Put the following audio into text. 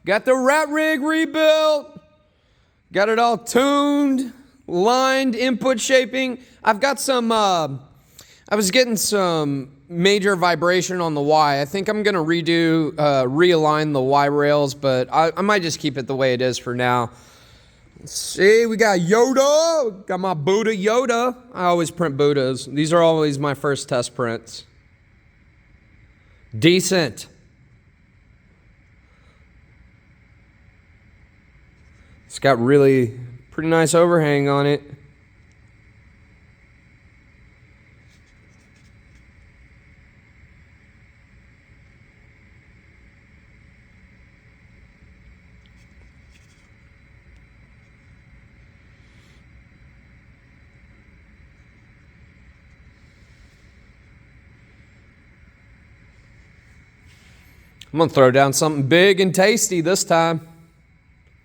Got the rat rig rebuilt. Got it all tuned, lined, input shaping. I've got some, I was getting some major vibration on the Y. I think I'm going to realign the Y rails, but I might just keep it the way it is for now. Let's see, we got Yoda. Got my Buddha Yoda. I always print Buddhas. These are always my first test prints. Decent. It's got really pretty nice overhang on it. I'm going to throw down something big and tasty this time.